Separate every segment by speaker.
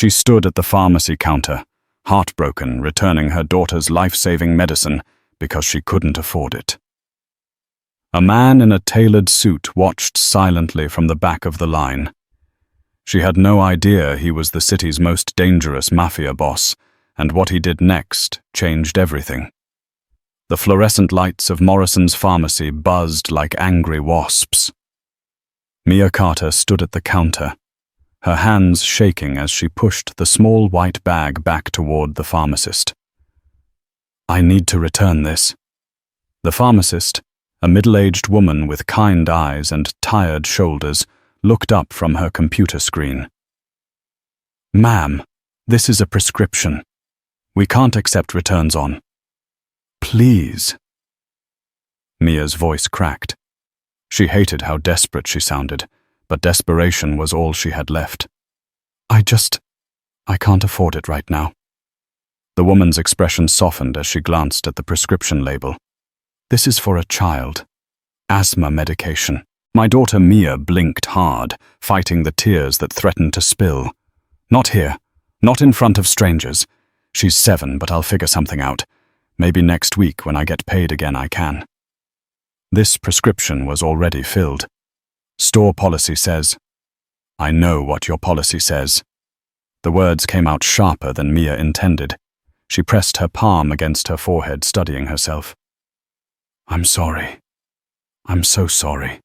Speaker 1: She stood at the pharmacy counter, heartbroken, returning her daughter's life-saving medicine because she couldn't afford it. A man in a tailored suit watched silently from the back of the line. She had no idea he was the city's most dangerous mafia boss, and what he did next changed everything. The fluorescent lights of Morrison's pharmacy buzzed like angry wasps. Mia Carter stood at the counter, her hands shaking as she pushed the small white bag back toward the pharmacist. "I need to return this." The pharmacist, a middle-aged woman with kind eyes and tired shoulders, looked up from her computer screen. "Ma'am, this is a prescription. We can't accept returns on." "Please." Mia's voice cracked. She hated how desperate she sounded, but desperation was all she had left. I can't afford it right now." The woman's expression softened as she glanced at the prescription label. "This is for a child. Asthma medication." My daughter Mia blinked hard, fighting the tears that threatened to spill. "Not here. Not in front of strangers. She's 7, but I'll figure something out. Maybe next week when I get paid again I can." This prescription was already filled. "Store policy says." "I know what your policy says." The words came out sharper than Mia intended. She pressed her palm against her forehead, studying herself. "I'm sorry. I'm so sorry.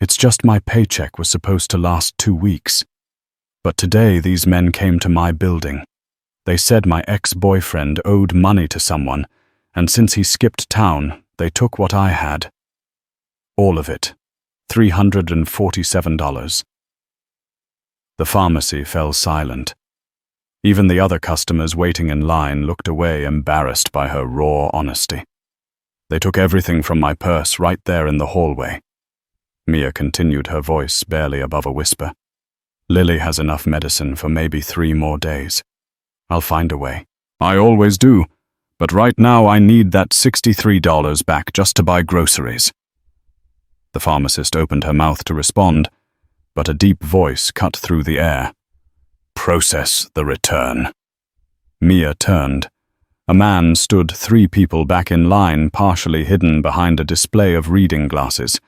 Speaker 1: It's just my paycheck was supposed to last 2 weeks. But today these men came to my building. They said my ex-boyfriend owed money to someone, and since he skipped town, they took what I had. All of it. $347. The pharmacy fell silent. Even the other customers waiting in line looked away, embarrassed by her raw honesty. "They took everything from my purse right there in the hallway." Mia continued, her voice barely above a whisper. "Lily has enough medicine for maybe 3 more days. I'll find a way. I always do, but right now I need that $63 back just to buy groceries." The pharmacist opened her mouth to respond, but a deep voice cut through the air. "Process the return." Mia turned. A man stood 3 people back in line, partially hidden behind a display of reading glasses.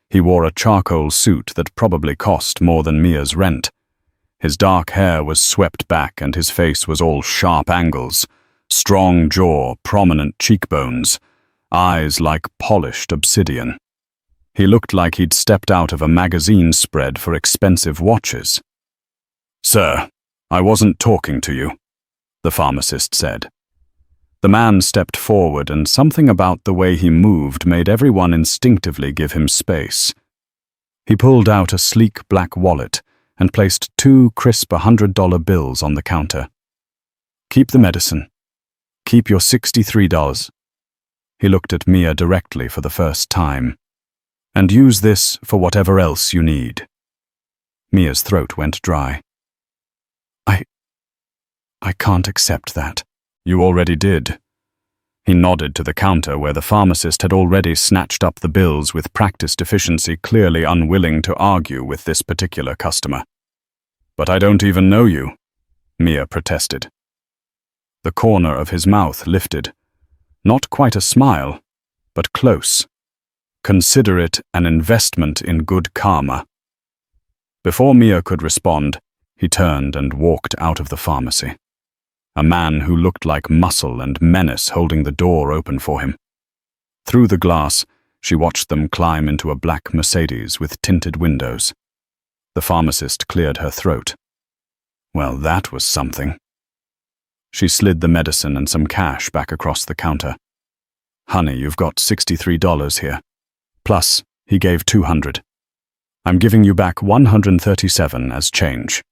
Speaker 1: He wore a charcoal suit that probably cost more than Mia's rent. His dark hair was swept back and his face was all sharp angles, strong jaw, prominent cheekbones, eyes like polished obsidian. He looked like he'd stepped out of a magazine spread for expensive watches. "Sir, I wasn't talking to you," the pharmacist said. The man stepped forward, and something about the way he moved made everyone instinctively give him space. He pulled out a sleek black wallet and placed 2 crisp $100 bills on the counter. "Keep the medicine. Keep your $63. He looked at Mia directly for the first time. "And use this for whatever else you need." Mia's throat went dry. I can't accept that." "You already did." He nodded to the counter where the pharmacist had already snatched up the bills with practiced efficiency, clearly unwilling to argue with this particular customer. "But I don't even know you," Mia protested. The corner of his mouth lifted. Not quite a smile, but close. "Consider it an investment in good karma." Before Mia could respond, he turned and walked out of the pharmacy. A man who looked like muscle and menace holding the door open for him. Through the glass, she watched them climb into a black Mercedes with tinted windows. The pharmacist cleared her throat. Well, that was something. She slid the medicine and some cash back across the counter. "Honey, you've got $63 here. Plus, he gave $200. I'm giving you back $137 as change."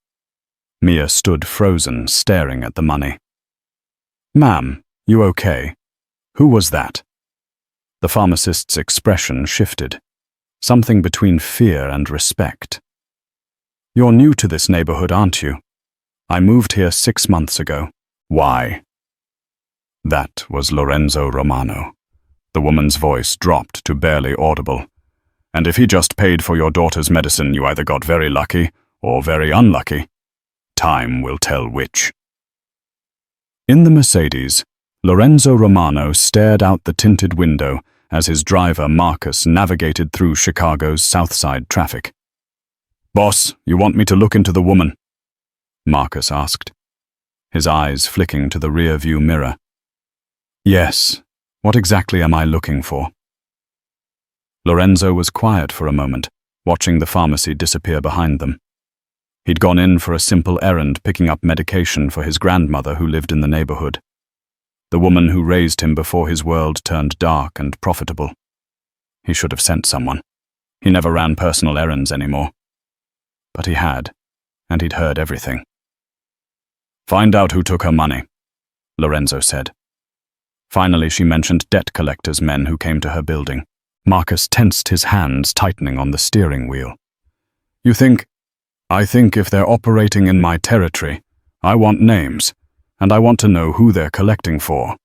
Speaker 1: Mia stood frozen, staring at the money. "Ma'am, you okay? Who was that?" The pharmacist's expression shifted, something between fear and respect. "You're new to this neighborhood, aren't you? I moved here 6 months ago." "Why?" That was Lorenzo Romano. The woman's voice dropped to barely audible. "And if he just paid for your daughter's medicine, you either got very lucky or very unlucky. Time will tell which. In the Mercedes, Lorenzo Romano stared out the tinted window as his driver Marcus navigated through Chicago's South Side traffic. "Boss, you want me to look into the woman?" Marcus asked, his eyes flicking to the rear-view mirror. "Yes. What exactly am I looking for?" Lorenzo was quiet for a moment, watching the pharmacy disappear behind them. He'd gone in for a simple errand picking up medication for his grandmother who lived in the neighborhood. The woman who raised him before his world turned dark and profitable. He should have sent someone. He never ran personal errands anymore. But he had, and he'd heard everything. "Find out who took her money," Lorenzo said. Finally, she mentioned debt collectors' men who came to her building. Marcus tensed his hands, tightening on the steering wheel. I think if they're operating in my territory, I want names, and I want to know who they're collecting for."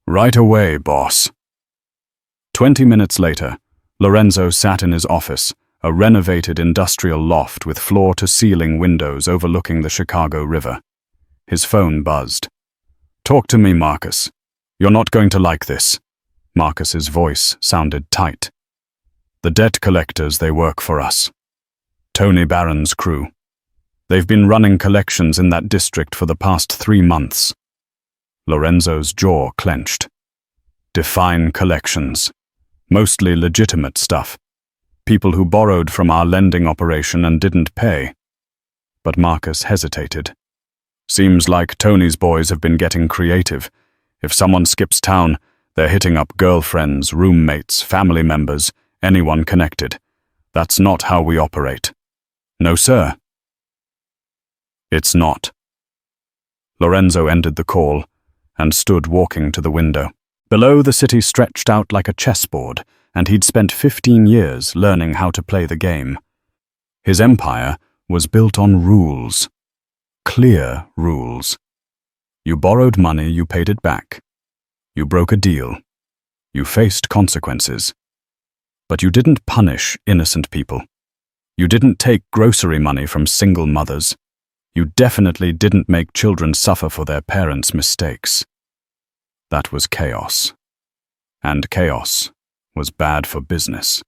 Speaker 1: "Right away, boss." 20 minutes later, Lorenzo sat in his office, a renovated industrial loft with floor-to-ceiling windows overlooking the Chicago River. His phone buzzed. "Talk to me, Marcus. You're not going to like this." Marcus's voice sounded tight. "The debt collectors, they work for us. Tony Barron's crew. They've been running collections in that district for the past 3 months." Lorenzo's jaw clenched. "Define collections. Mostly legitimate stuff. People who borrowed from our lending operation and didn't pay." But Marcus hesitated. "Seems like Tony's boys have been getting creative. If someone skips town, they're hitting up girlfriends, roommates, family members, anyone connected. That's not how we operate." "No, sir." "It's not." Lorenzo ended the call and stood walking to the window. Below, the city stretched out like a chessboard, and he'd spent 15 years learning how to play the game. His empire was built on rules. Clear rules. You borrowed money, you paid it back. You broke a deal. You faced consequences. But you didn't punish innocent people. You didn't take grocery money from single mothers. You definitely didn't make children suffer for their parents' mistakes. That was chaos. And chaos was bad for business.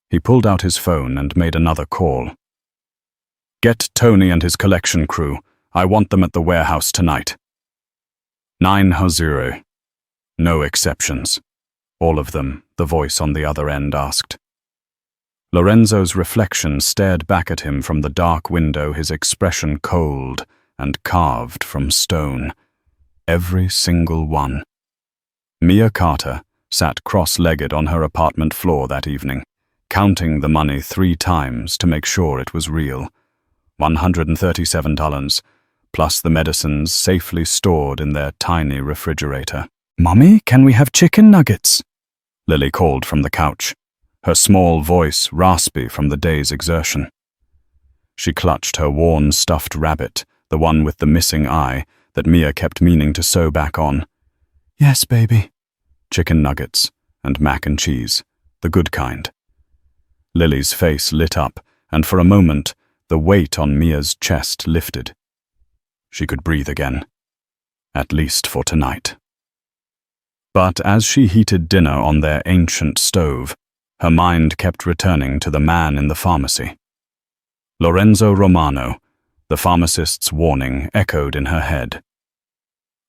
Speaker 1: He pulled out his phone and made another call. "Get Tony and his collection crew. I want them at the warehouse tonight." 900. No exceptions. All of them, the voice on the other end asked. Lorenzo's reflection stared back at him from the dark window, his expression cold and carved from stone. Every single one. Mia Carter sat cross-legged on her apartment floor that evening, counting the money 3 times to make sure it was real. $137, plus the medicines safely stored in their tiny refrigerator. "Mommy, can we have chicken nuggets?" Lily called from the couch, her small voice raspy from the day's exertion. She clutched her worn stuffed rabbit, the one with the missing eye that Mia kept meaning to sew back on. "Yes, baby." Chicken nuggets and mac and cheese, the good kind. Lily's face lit up, and for a moment, the weight on Mia's chest lifted. She could breathe again, at least for tonight. But as she heated dinner on their ancient stove, her mind kept returning to the man in the pharmacy. Lorenzo Romano, the pharmacist's warning echoed in her head.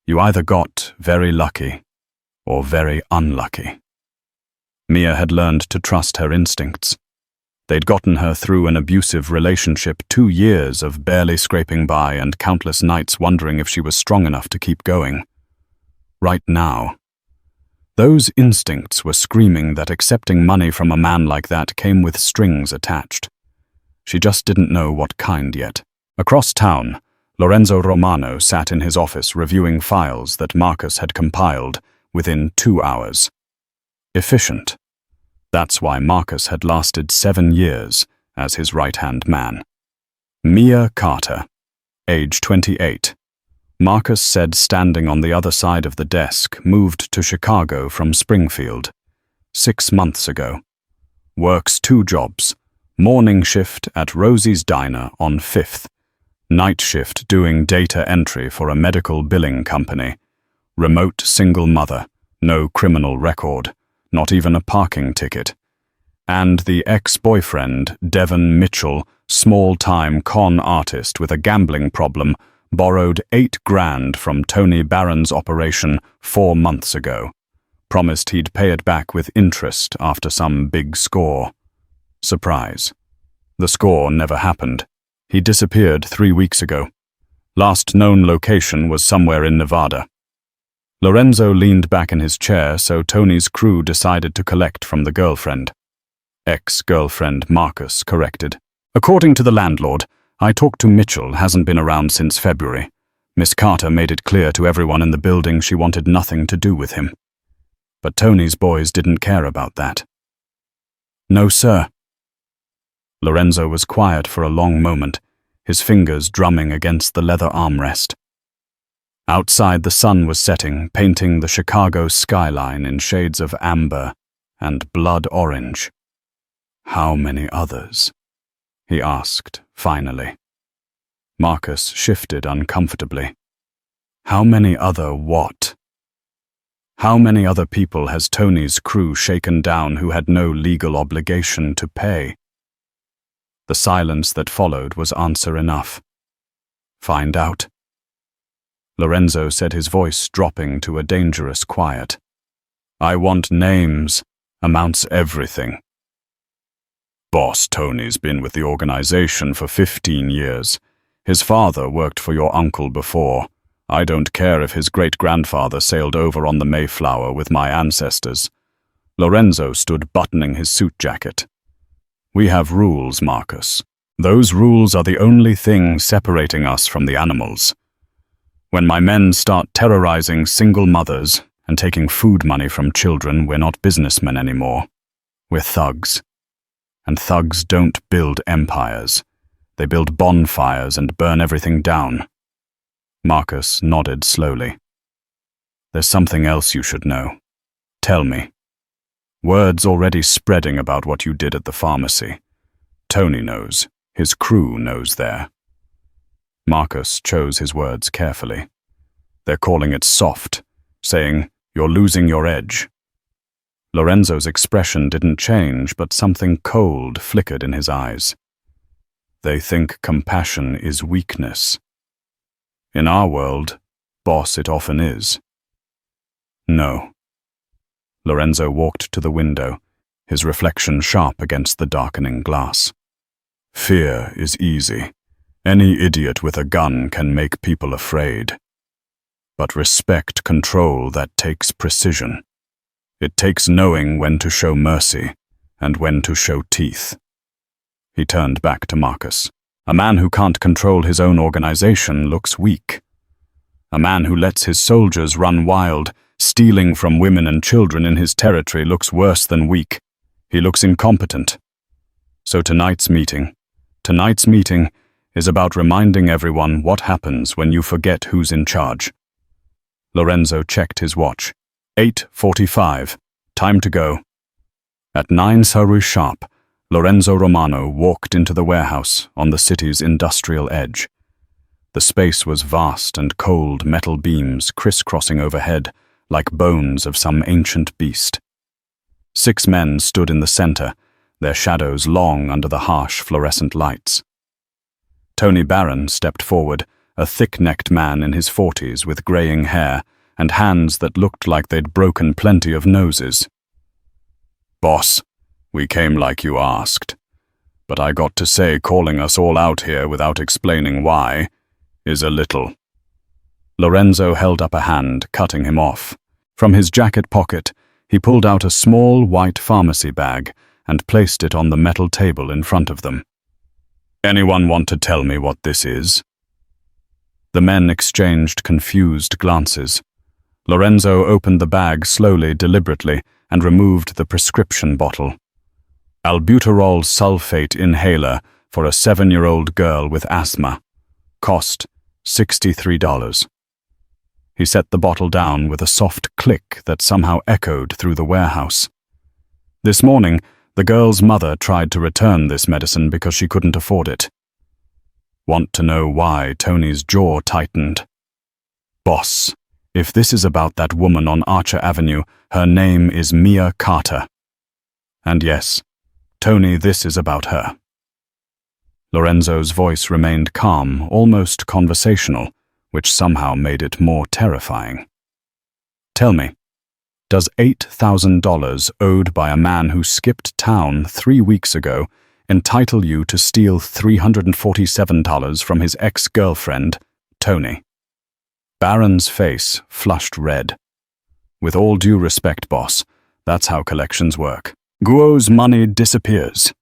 Speaker 1: You either got very lucky or very unlucky. Mia had learned to trust her instincts. They'd gotten her through an abusive relationship, 2 years of barely scraping by and countless nights wondering if she was strong enough to keep going. Right now, those instincts were screaming that accepting money from a man like that came with strings attached. She just didn't know what kind yet. Across town, Lorenzo Romano sat in his office reviewing files that Marcus had compiled within 2 hours. Efficient. That's why Marcus had lasted 7 years as his right-hand man. Mia Carter, age 28. Marcus said, standing on the other side of the desk, moved to Chicago from Springfield 6 months ago. Works 2 jobs, morning shift at Rosie's Diner on 5th, Night shift doing data entry for a medical billing company. Remote single mother, no criminal record, not even a parking ticket. And the ex-boyfriend, Devon Mitchell, small-time con artist with a gambling problem, borrowed $8 grand from Tony Barron's operation 4 months ago. Promised he'd pay it back with interest after some big score. Surprise. The score never happened. He disappeared 3 weeks ago. Last known location was somewhere in Nevada. Lorenzo leaned back in his chair, so Tony's crew decided to collect from the girlfriend. Ex-girlfriend Marcus corrected. According to the landlord, I talked to Mitchell, hasn't been around since February. Miss Carter made it clear to everyone in the building she wanted nothing to do with him. But Tony's boys didn't care about that. No, sir. Lorenzo was quiet for a long moment, his fingers drumming against the leather armrest. Outside, the sun was setting, painting the Chicago skyline in shades of amber and blood orange. How many others? He asked, finally. Marcus shifted uncomfortably. How many other what? How many other people has Tony's crew shaken down who had no legal obligation to pay? The silence that followed was answer enough. Find out. Lorenzo said, his voice dropping to a dangerous quiet. I want names. Amounts everything. Boss Tony's been with the organization for 15 years. His father worked for your uncle before. I don't care if his great-grandfather sailed over on the Mayflower with my ancestors. Lorenzo stood buttoning his suit jacket. We have rules, Marcus. Those rules are the only thing separating us from the animals. When my men start terrorizing single mothers and taking food money from children, we're not businessmen anymore. We're thugs. And thugs don't build empires. They build bonfires and burn everything down. Marcus nodded slowly. There's something else you should know. Tell me. Word's already spreading about what you did at the pharmacy. Tony knows. His crew knows there. Marcus chose his words carefully. They're calling it soft, saying, you're losing your edge. Lorenzo's expression didn't change, but something cold flickered in his eyes. They think compassion is weakness. In our world, boss, it often is. No. Lorenzo walked to the window, his reflection sharp against the darkening glass. Fear is easy. Any idiot with a gun can make people afraid. But respect control that takes precision. It takes knowing when to show mercy and when to show teeth. He turned back to Marcus. A man who can't control his own organization looks weak. A man who lets his soldiers run wild, stealing from women and children in his territory, looks worse than weak. He looks incompetent. So tonight's meeting is about reminding everyone what happens when you forget who's in charge. Lorenzo checked his watch. 8:45. Time to go. At 9 Saru sharp, Lorenzo Romano walked into the warehouse on the city's industrial edge. The space was vast, and cold metal beams crisscrossing overhead like bones of some ancient beast. 6 men stood in the center, their shadows long under the harsh fluorescent lights. Tony Barron stepped forward, a thick-necked man in his 40s with graying hair and hands that looked like they'd broken plenty of noses. Boss, we came like you asked. But I got to say, calling us all out here without explaining why is a little. Lorenzo held up a hand, cutting him off. From his jacket pocket, he pulled out a small white pharmacy bag and placed it on the metal table in front of them. Anyone want to tell me what this is? The men exchanged confused glances. Lorenzo opened the bag slowly, deliberately, and removed the prescription bottle. Albuterol sulfate inhaler for a 7-year-old girl with asthma. Cost $63. He set the bottle down with a soft click that somehow echoed through the warehouse. This morning, the girl's mother tried to return this medicine because she couldn't afford it. Want to know why? Tony's jaw tightened. Boss, if this is about that woman on Archer Avenue, her name is Mia Carter. And yes, Tony, this is about her. Lorenzo's voice remained calm, almost conversational, which somehow made it more terrifying. Tell me, does $8,000 owed by a man who skipped town 3 weeks ago entitle you to steal $347 from his ex-girlfriend, Tony? Baron's face flushed red. With all due respect, boss, that's how collections work. Guo's money disappears.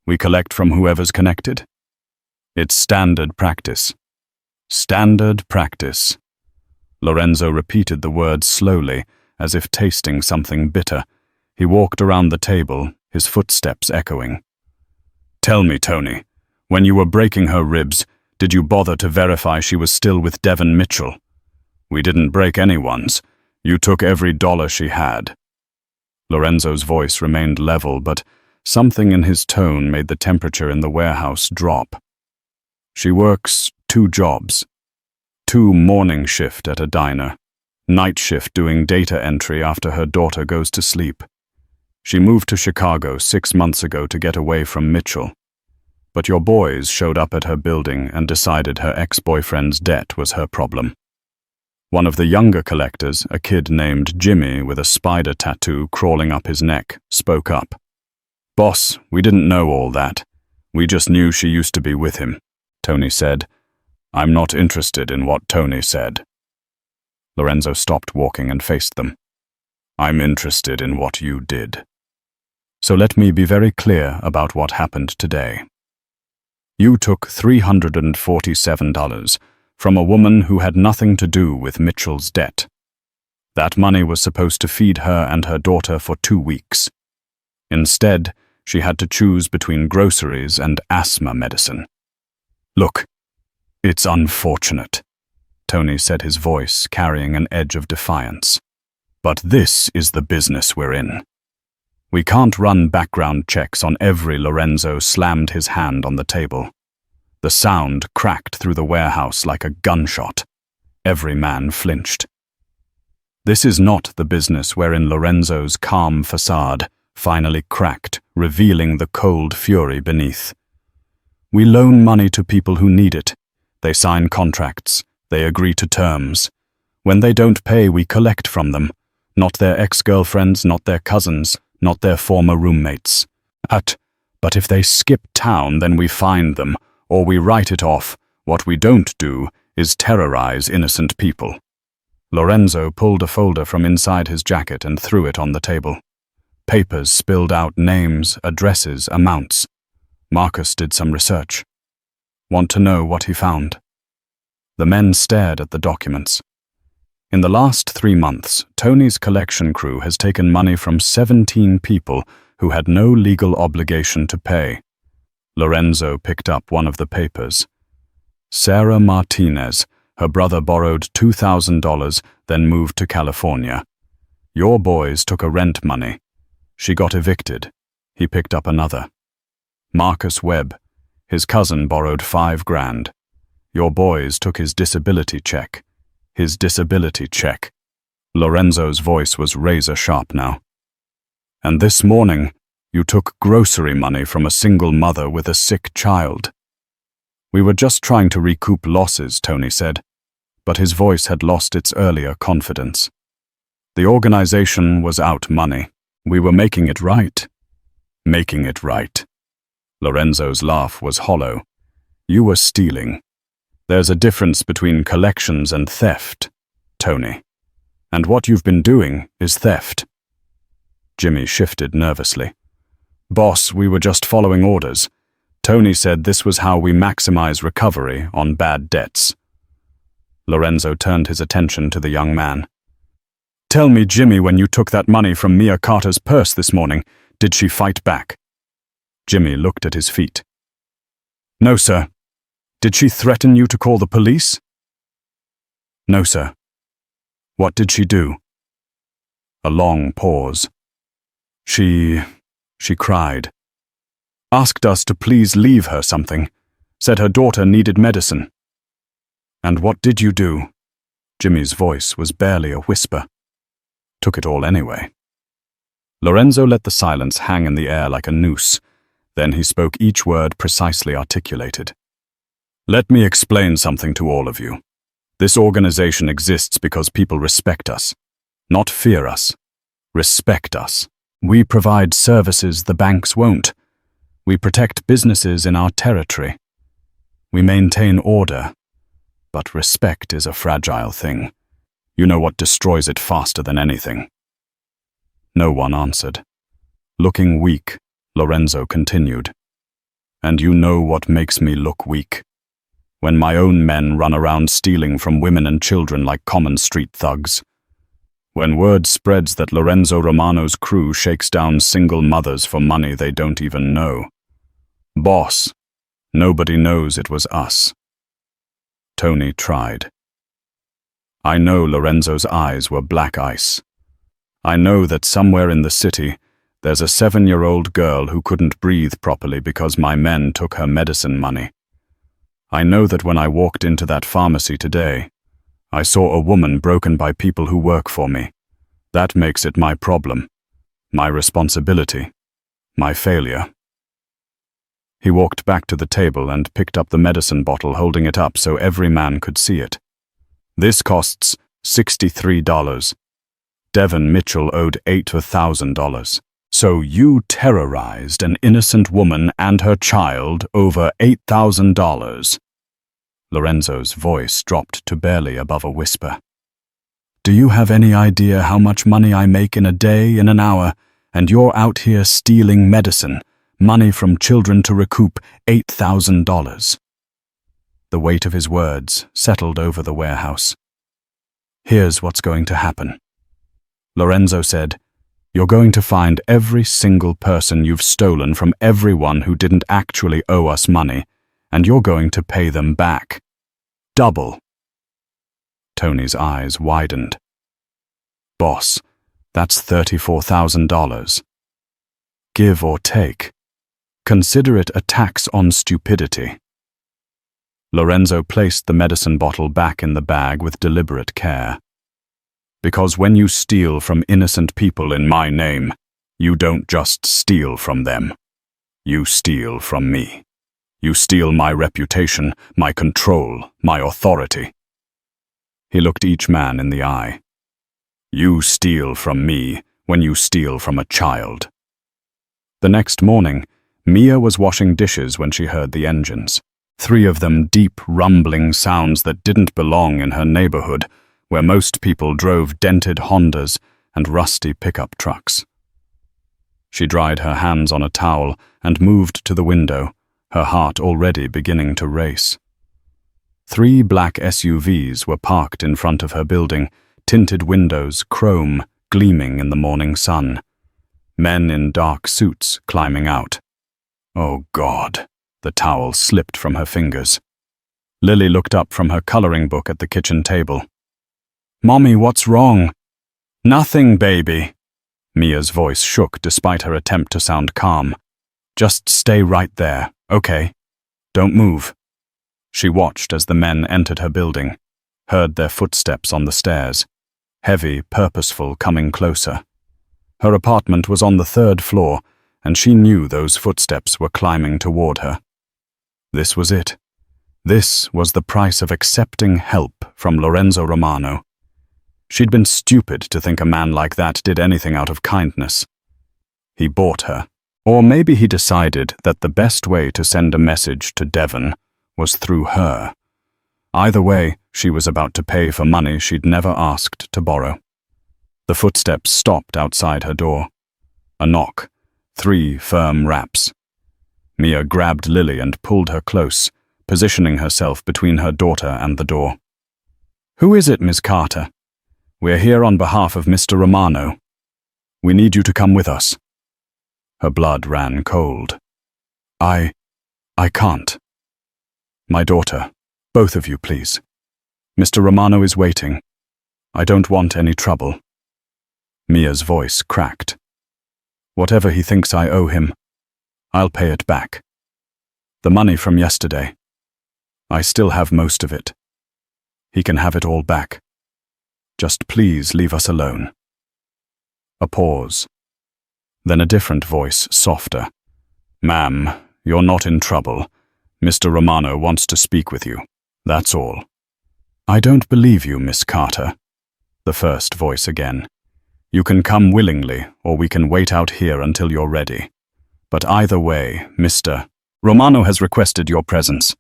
Speaker 1: We collect from whoever's connected. It's standard practice. Standard practice. Lorenzo repeated the words slowly, as if tasting something bitter. He walked around the table, his footsteps echoing. Tell me, Tony, when you were breaking her ribs, did you bother to verify she was still with Devon Mitchell? We didn't break anyone's. You took every dollar she had. Lorenzo's voice remained level, but something in his tone made the temperature in the warehouse drop. She works 2 jobs. 2 morning shift at a diner, night shift doing data entry after her daughter goes to sleep. She moved to Chicago 6 months ago to get away from Mitchell. But your boys showed up at her building and decided her ex-boyfriend's debt was her problem. One of the younger collectors, a kid named Jimmy with a spider tattoo crawling up his neck, spoke up. Boss, we didn't know all that. We just knew she used to be with him, Tony said. I'm not interested in what Tony said. Lorenzo stopped walking and faced them. I'm interested in what you did. So let me be very clear about what happened today. You took $347 from a woman who had nothing to do with Mitchell's debt. That money was supposed to feed her and her daughter for 2 weeks. Instead, she had to choose between groceries and asthma medicine. Look, it's unfortunate, Tony said, his voice carrying an edge of defiance. But this is the business we're in. We can't run background checks on every. Lorenzo slammed his hand on the table. The sound cracked through the warehouse like a gunshot. Every man flinched. This is not the business wherein. Lorenzo's calm facade finally cracked, revealing the cold fury beneath. We loan money to people who need it. They sign contracts. They agree to terms. When they don't pay, we collect from them. Not their ex-girlfriends, not their cousins, not their former roommates. But if they skip town, then we find them, or we write it off. What we don't do is terrorize innocent people. Lorenzo pulled a folder from inside his jacket and threw it on the table. Papers spilled out names, addresses, amounts. Marcus did some research. Want to know what he found? The men stared at the documents. In the last 3 months, Tony's collection crew has taken money from 17 people who had no legal obligation to pay. Lorenzo picked up one of the papers. Sarah Martinez, her brother borrowed $2,000, then moved to California. Your boys took a rent money. She got evicted. He picked up another. Marcus Webb, his cousin borrowed $5,000. Your boys took his disability check. His disability check. Lorenzo's voice was razor sharp now. And this morning, you took grocery money from a single mother with a sick child. We were just trying to recoup losses, Tony said, but his voice had lost its earlier confidence. The organization was out money. We were making it right. Making it right. Lorenzo's laugh was hollow. You were stealing. There's a difference between collections and theft, Tony. And what you've been doing is theft. Jimmy shifted nervously. Boss, we were just following orders. Tony said this was how we maximize recovery on bad debts. Lorenzo turned his attention to the young man. Tell me, Jimmy, when you took that money from Mia Carter's purse this morning, did she fight back? Jimmy looked at his feet. No, sir. Did she threaten you to call the police? No, sir. What did she do? A long pause. She cried. Asked us to please leave her something said her daughter needed medicine. And what did you do? Jimmy's voice was barely a whisper. Took it all anyway. Lorenzo let the silence hang in the air like a noose. Then he spoke each word precisely articulated. Let me explain something to all of you. This organization exists because people respect us. Not fear us. Respect us. We provide services the banks won't. We protect businesses in our territory. We maintain order. But respect is a fragile thing. You know what destroys it faster than anything. No one answered. Looking weak, Lorenzo continued. And you know what makes me look weak? When my own men run around stealing from women and children like common street thugs. When word spreads that Lorenzo Romano's crew shakes down single mothers for money they don't even know. Boss, nobody knows it was us. Tony tried. I know Lorenzo's eyes were black ice. I know that somewhere in the city, there's a 7-year-old girl who couldn't breathe properly because my men took her medicine money. I know that when I walked into that pharmacy today, I saw a woman broken by people who work for me. That makes it my problem, my responsibility, my failure. He walked back to the table and picked up the medicine bottle, holding it up so every man could see it. This costs $63. Devon Mitchell owed $8,000. So you terrorized an innocent woman and her child over $8,000. Lorenzo's voice dropped to barely above a whisper. Do you have any idea how much money I make in a day, in an hour, and you're out here stealing medicine, money from children to recoup $8,000? The weight of his words settled over the warehouse. Here's what's going to happen. Lorenzo said, you're going to find every single person you've stolen from everyone who didn't actually owe us money, and you're going to pay them back. Double. Tony's eyes widened. Boss, that's $34,000. Give or take. Consider it a tax on stupidity. Lorenzo placed the medicine bottle back in the bag with deliberate care. Because when you steal from innocent people in my name, you don't just steal from them. You steal from me. You steal my reputation, my control, my authority. He looked each man in the eye. You steal from me when you steal from a child. The next morning, Mia was washing dishes when she heard the engines. 3 of them deep, rumbling sounds that didn't belong in her neighborhood, where most people drove dented Hondas and rusty pickup trucks. She dried her hands on a towel and moved to the window, her heart already beginning to race. 3 black SUVs were parked in front of her building, tinted windows, chrome, gleaming in the morning sun. Men in dark suits climbing out. Oh God, the towel slipped from her fingers. Lily looked up from her coloring book at the kitchen table. Mommy, what's wrong? Nothing, baby. Mia's voice shook despite her attempt to sound calm. Just stay right there, okay? Don't move. She watched as the men entered her building, heard their footsteps on the stairs, heavy, purposeful, coming closer. Her apartment was on the 3rd floor, and she knew those footsteps were climbing toward her. This was it. This was the price of accepting help from Lorenzo Romano. She'd been stupid to think a man like that did anything out of kindness. He bought her. Or maybe he decided that the best way to send a message to Devon was through her. Either way, she was about to pay for money she'd never asked to borrow. The footsteps stopped outside her door. A knock. 3 firm raps. Mia grabbed Lily and pulled her close, positioning herself between her daughter and the door. Who is it, Miss Carter? We're here on behalf of Mr. Romano. We need you to come with us. Her blood ran cold. I can't. My daughter, both of you, please. Mr. Romano is waiting. I don't want any trouble. Mia's voice cracked. Whatever he thinks I owe him, I'll pay it back. The money from yesterday, I still have most of it. He can have it all back. Just please leave us alone. A pause. Then a different voice, softer. Ma'am, you're not in trouble. Mr. Romano wants to speak with you. That's all. I don't believe you, Miss Carter. The first voice again. You can come willingly, or we can wait out here until you're ready. But either way, Mr. Romano has requested your presence.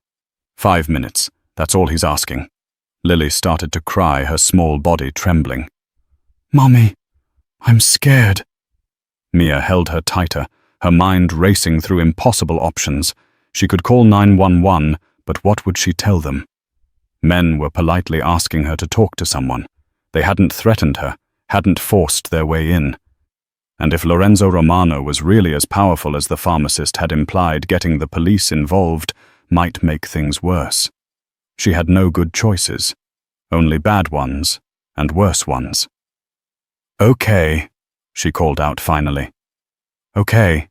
Speaker 1: 5 minutes. That's all he's asking. Lily started to cry, her small body trembling. Mommy, I'm scared. Mia held her tighter, her mind racing through impossible options. She could call 911, but what would she tell them? Men were politely asking her to talk to someone. They hadn't threatened her, hadn't forced their way in. And if Lorenzo Romano was really as powerful as the pharmacist had implied, getting the police involved might make things worse. She had no good choices, only bad ones and worse ones. Okay, she called out finally. Okay,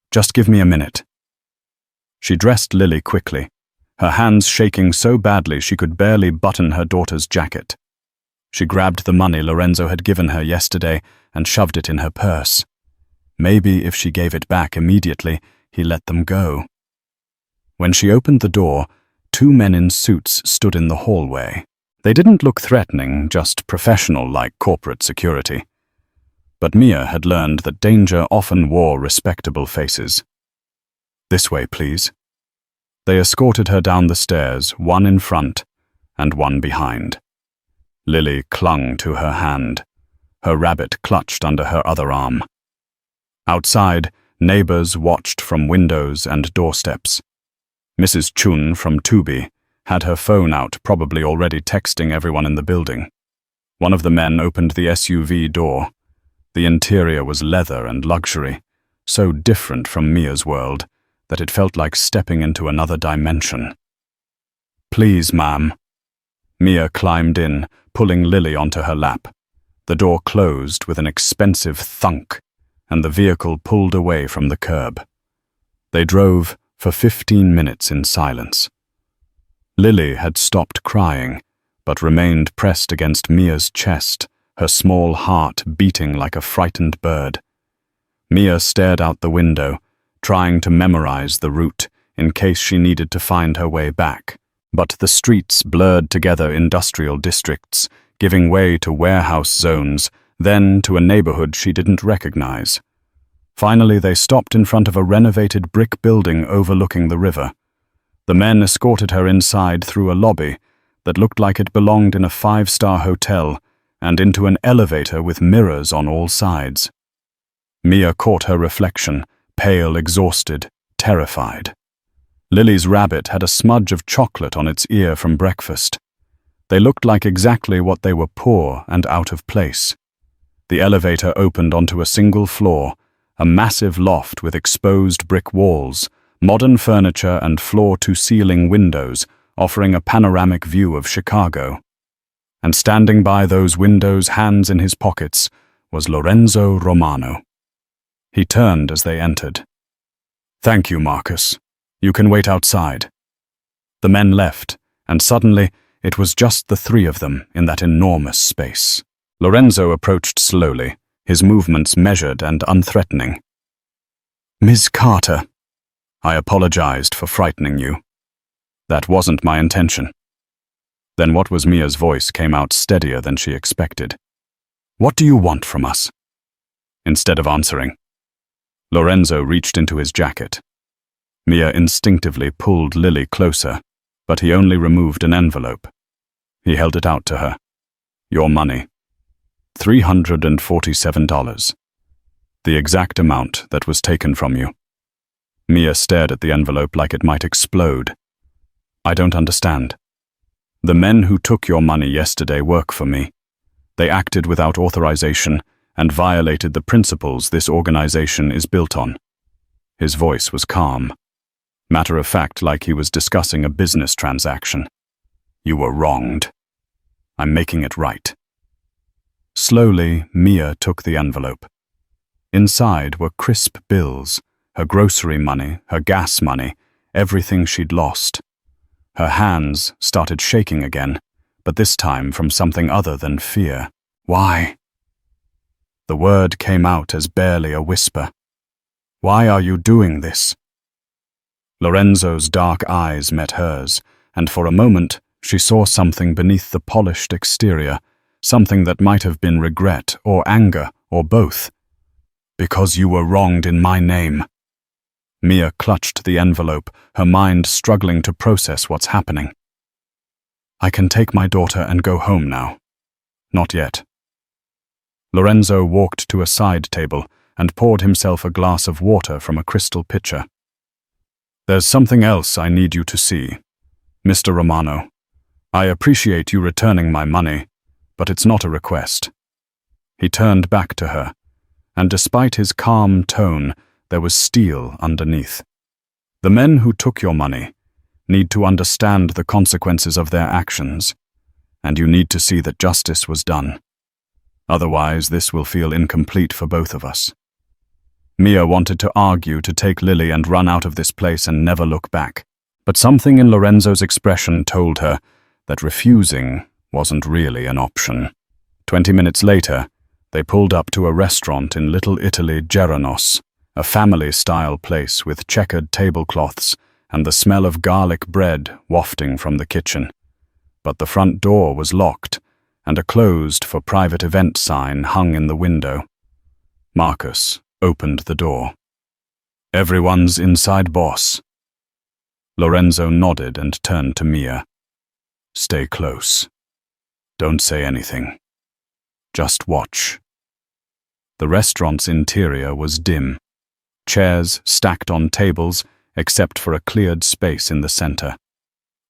Speaker 1: just give me a minute. She dressed Lily quickly, her hands shaking so badly she could barely button her daughter's jacket. She grabbed the money Lorenzo had given her yesterday and shoved it in her purse. Maybe if she gave it back immediately, he let them go. When she opened the door, 2 men in suits stood in the hallway. They didn't look threatening, just professional like corporate security. But Mia had learned that danger often wore respectable faces. This way, please. They escorted her down the stairs, one in front and one behind. Lily clung to her hand, her rabbit clutched under her other arm. Outside, neighbors watched from windows and doorsteps. Mrs. Chun from Tubi had her phone out, probably already texting everyone in the building. One of the men opened the SUV door. The interior was leather and luxury, so different from Mia's world that it felt like stepping into another dimension. Please, ma'am. Mia climbed in, pulling Lily onto her lap. The door closed with an expensive thunk, and the vehicle pulled away from the curb. They drove for 15 minutes in silence. Lily had stopped crying, but remained pressed against Mia's chest, her small heart beating like a frightened bird. Mia stared out the window, trying to memorize the route in case she needed to find her way back. But the streets blurred together, industrial districts, giving way to warehouse zones, then to a neighborhood she didn't recognize. Finally, they stopped in front of a renovated brick building overlooking the river. The men escorted her inside through a lobby that looked like it belonged in a 5-star hotel and into an elevator with mirrors on all sides. Mia caught her reflection, pale, exhausted, terrified. Lily's rabbit had a smudge of chocolate on its ear from breakfast. They looked like exactly what they were, poor and out of place. The elevator opened onto a single floor, a massive loft with exposed brick walls, modern furniture and floor-to-ceiling windows offering a panoramic view of Chicago. And standing by those windows, hands in his pockets, was Lorenzo Romano. He turned as they entered. Thank you, Marcus. You can wait outside. The men left, and suddenly it was just the 3 of them in that enormous space. Lorenzo approached slowly, his movements measured and unthreatening. Ms. Carter, I apologized for frightening you. That wasn't my intention. Then what was Mia's voice came out steadier than she expected. What do you want from us? Instead of answering, Lorenzo reached into his jacket. Mia instinctively pulled Lily closer, but he only removed an envelope. He held it out to her. Your money. $347. The exact amount that was taken from you. Mia stared at the envelope like it might explode. I don't understand. The men who took your money yesterday work for me. They acted without authorization and violated the principles this organization is built on. His voice was calm, matter of fact, like he was discussing a business transaction. You were wronged. I'm making it right. Slowly, Mia took the envelope. Inside were crisp bills, her grocery money, her gas money, everything she'd lost. Her hands started shaking again, but this time from something other than fear. Why? The word came out as barely a whisper. Why are you doing this? Lorenzo's dark eyes met hers, and for a moment she saw something beneath the polished exterior, something that might have been regret or anger or both. Because you were wronged in my name. Mia clutched the envelope, her mind struggling to process what's happening. I can take my daughter and go home now. Not yet. Lorenzo walked to a side table and poured himself a glass of water from a crystal pitcher. There's something else I need you to see. Mr. Romano, I appreciate you returning my money, but it's not a request. He turned back to her, and despite his calm tone, there was steel underneath. The men who took your money need to understand the consequences of their actions, and you need to see that justice was done. Otherwise, this will feel incomplete for both of us. Mia wanted to argue to take Lily and run out of this place and never look back, but something in Lorenzo's expression told her that refusing wasn't really an option. 20 minutes later, they pulled up to a restaurant in Little Italy, Geranos, a family-style place with checkered tablecloths and the smell of garlic bread wafting from the kitchen. But the front door was locked, and a closed for private event sign hung in the window. Marcus opened the door. Everyone's inside, boss. Lorenzo nodded and turned to Mia. Stay close. Don't say anything. Just watch. The restaurant's interior was dim. Chairs stacked on tables, except for a cleared space in the center.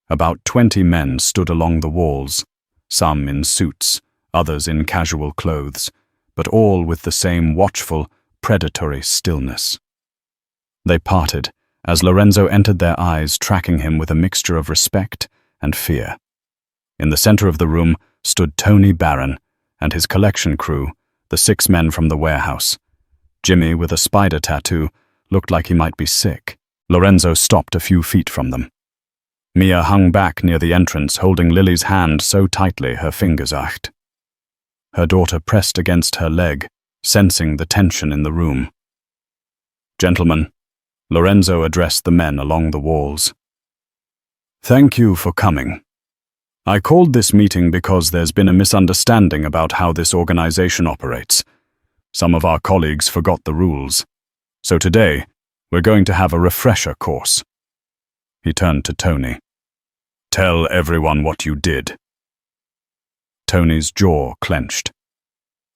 Speaker 1: About 20 men stood along the walls, some in suits, others in casual clothes, but all with the same watchful, predatory stillness. They parted as Lorenzo entered their eyes, tracking him with a mixture of respect and fear. In the center of the room stood Tony Barron and his collection crew, the 6 men from the warehouse. Jimmy, with a spider tattoo, looked like he might be sick. Lorenzo stopped a few feet from them. Mia hung back near the entrance, holding Lily's hand so tightly her fingers ached. Her daughter pressed against her leg, sensing the tension in the room. Gentlemen, Lorenzo addressed the men along the walls. Thank you for coming. I called this meeting because there's been a misunderstanding about how this organization operates. Some of our colleagues forgot the rules. So today, we're going to have a refresher course. He turned to Tony. Tell everyone what you did. Tony's jaw clenched.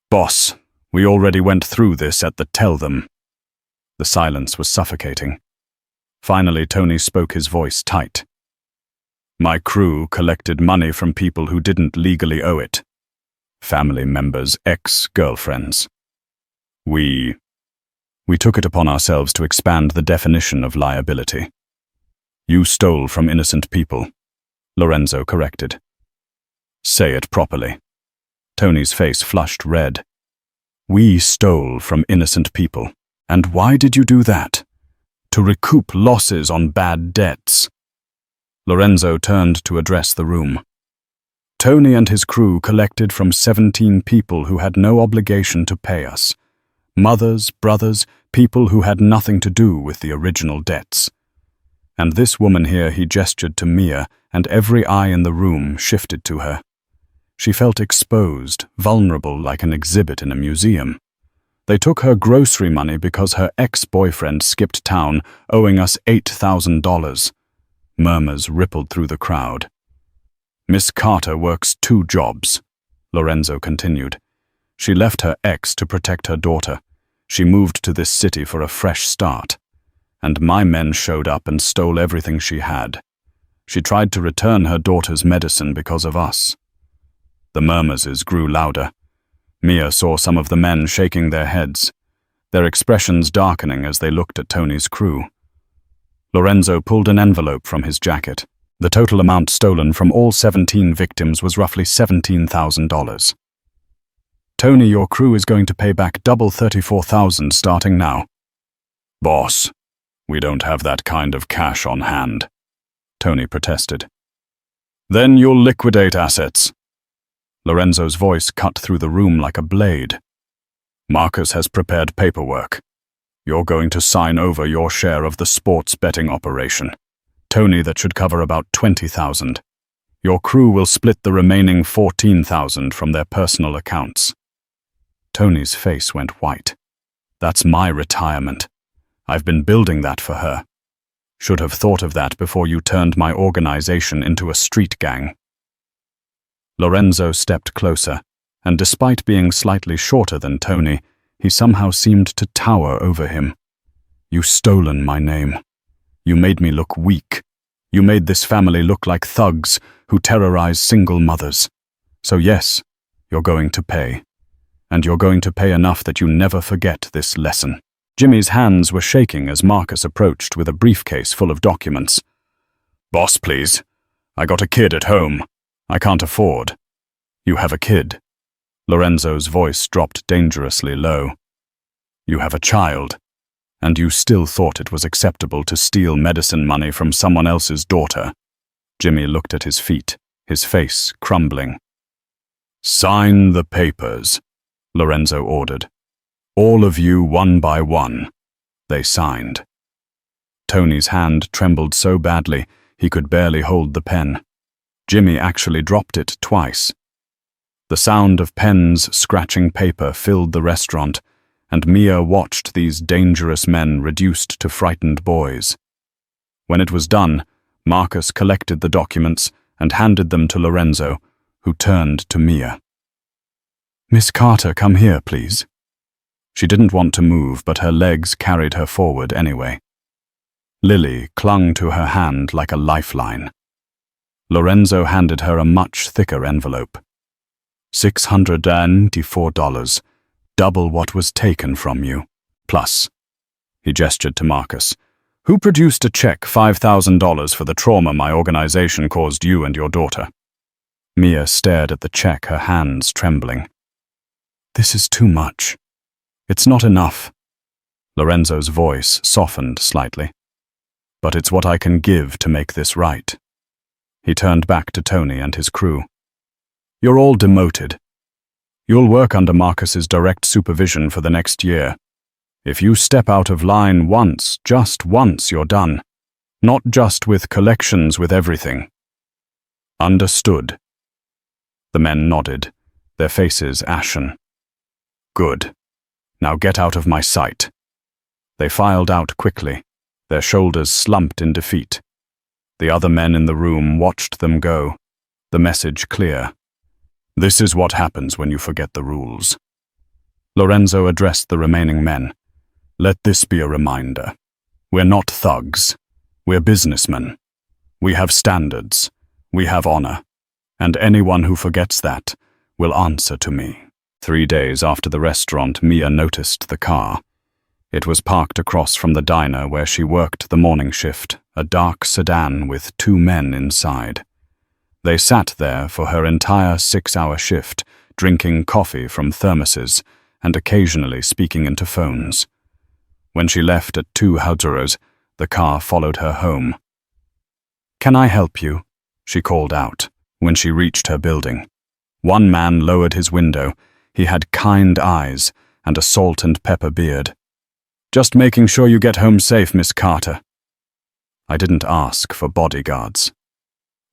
Speaker 1: Boss, we already went through this at the tell them. The silence was suffocating. Finally, Tony spoke, his voice tight. My crew collected money from people who didn't legally owe it. Family members, ex-girlfriends. We took it upon ourselves to expand the definition of liability. You stole from innocent people, Lorenzo corrected. Say it properly. Tony's face flushed red. We stole from innocent people. And why did you do that? To recoup losses on bad debts. Lorenzo turned to address the room. Tony and his crew collected from 17 people who had no obligation to pay us. Mothers, brothers, people who had nothing to do with the original debts. And this woman here, he gestured to Mia, and every eye in the room shifted to her. She felt exposed, vulnerable like an exhibit in a museum. They took her grocery money because her ex-boyfriend skipped town, owing us $8,000. Murmurs rippled through the crowd. Miss Carter works 2 jobs, Lorenzo continued. She left her ex to protect her daughter. She moved to this city for a fresh start. And my men showed up and stole everything she had. She tried to return her daughter's medicine because of us. The murmurs grew louder. Mia saw some of the men shaking their heads, their expressions darkening as they looked at Tony's crew. Lorenzo pulled an envelope from his jacket. The total amount stolen from all 17 victims was roughly $17,000. Tony, your crew is going to pay back double $34,000 starting now. Boss, we don't have that kind of cash on hand, Tony protested. Then you'll liquidate assets. Lorenzo's voice cut through the room like a blade. Marcus has prepared paperwork. You're going to sign over your share of the sports betting operation. Tony, that should cover about 20,000. Your crew will split the remaining 14,000 from their personal accounts. Tony's face went white. That's my retirement. I've been building that for her. Should have thought of that before you turned my organization into a street gang. Lorenzo stepped closer, and despite being slightly shorter than Tony, he somehow seemed to tower over him. You stolen my name. You made me look weak. You made this family look like thugs who terrorize single mothers. So yes, you're going to pay. And you're going to pay enough that you never forget this lesson. Jimmy's hands were shaking as Marcus approached with a briefcase full of documents. Boss, please. I got a kid at home. I can't afford. You have a kid. Lorenzo's voice dropped dangerously low. You have a child, and you still thought it was acceptable to steal medicine money from someone else's daughter. Jimmy looked at his feet, his face crumbling. Sign the papers, Lorenzo ordered. All of you one by one. They signed. Tony's hand trembled so badly he could barely hold the pen. Jimmy actually dropped it twice. The sound of pens scratching paper filled the restaurant, and Mia watched these dangerous men reduced to frightened boys. When it was done, Marcus collected the documents and handed them to Lorenzo, who turned to Mia. Miss Carter, come here, please. She didn't want to move, but her legs carried her forward anyway. Lily clung to her hand like a lifeline. Lorenzo handed her a much thicker envelope. $694, double what was taken from you. Plus, he gestured to Marcus, who produced a check $5,000 for the trauma my organization caused you and your daughter. Mia stared at the check, her hands trembling. This is too much. It's not enough. Lorenzo's voice softened slightly. But it's what I can give to make this right. He turned back to Tony and his crew. You're all demoted. You'll work under Marcus's direct supervision for the next year. If you step out of line once, just once, you're done. Not just with collections, with everything. Understood. The men nodded, their faces ashen. Good. Now get out of my sight. They filed out quickly, their shoulders slumped in defeat. The other men in the room watched them go, the message clear. This is what happens when you forget the rules. Lorenzo addressed the remaining men. Let this be a reminder. We're not thugs. We're businessmen. We have standards. We have honor. And anyone who forgets that will answer to me. 3 days after the restaurant, Mia noticed the car. It was parked across from the diner where she worked the morning shift, a dark sedan with 2 men inside. They sat there for her entire 6-hour shift, drinking coffee from thermoses and occasionally speaking into phones. When she left at 2 Hauteros, the car followed her home. Can I help you? She called out when she reached her building. One man lowered his window. He had kind eyes and a salt and pepper beard. Just making sure you get home safe, Miss Carter. I didn't ask for bodyguards.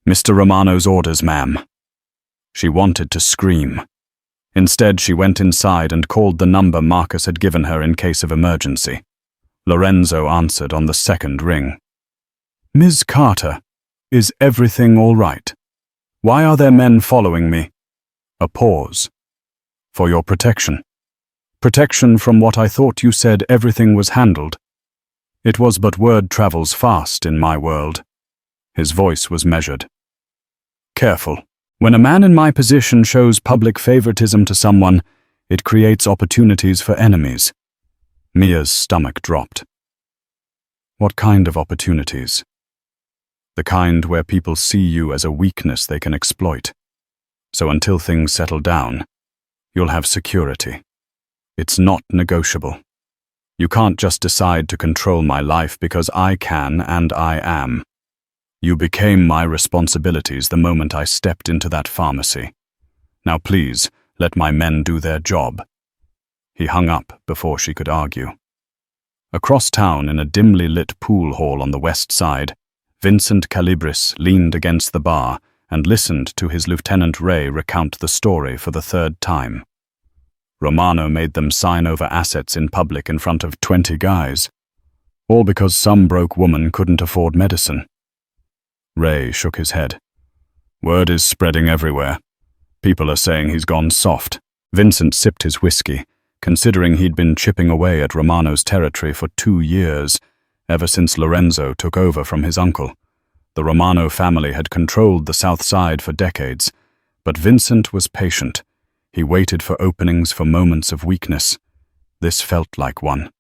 Speaker 1: Mr. Romano's orders, ma'am. She wanted to scream. Instead, she went inside and called the number Marcus had given her in case of emergency. Lorenzo answered on the 2nd ring. Ms. Carter, is everything all right? Why are there men following me? A pause. For your protection. Protection from what I thought you said everything was handled. It was, but word travels fast in my world. His voice was measured. Careful. When a man in my position shows public favoritism to someone, it creates opportunities for enemies. Mia's stomach dropped. What kind of opportunities? The kind where people see you as a weakness they can exploit. So until things settle down, you'll have security. It's not negotiable. You can't just decide to control my life because I can and I am. You became my responsibilities the moment I stepped into that pharmacy. Now please, let my men do their job." He hung up before she could argue. Across town, in a dimly lit pool hall on the west side, Vincent Calibris leaned against the bar and listened to his Lieutenant Ray recount the story for the third time. Romano made them sign over assets in public in front of 20 guys, all because some broke woman couldn't afford medicine. Ray shook his head. "Word is spreading everywhere. People are saying he's gone soft." Vincent sipped his whiskey, considering he'd been chipping away at Romano's territory for 2 years, ever since Lorenzo took over from his uncle. The Romano family had controlled the South Side for decades, but Vincent was patient. He waited for openings, for moments of weakness. This felt like one.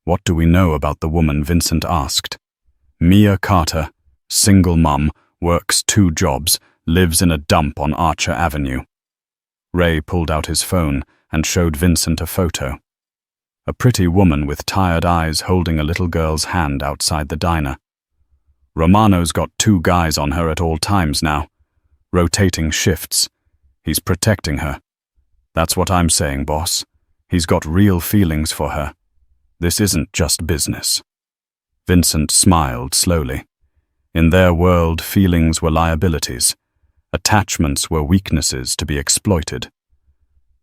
Speaker 1: "What do we know about the woman?" Vincent asked. "Mia Carter, single mum, works 2 jobs, lives in a dump on Archer Avenue." Ray pulled out his phone and showed Vincent a photo. A pretty woman with tired eyes holding a little girl's hand outside the diner. "Romano's got 2 guys on her at all times now, rotating shifts. He's protecting her. That's what I'm saying, boss. He's got real feelings for her. This isn't just business." Vincent smiled slowly. In their world, feelings were liabilities. Attachments were weaknesses to be exploited.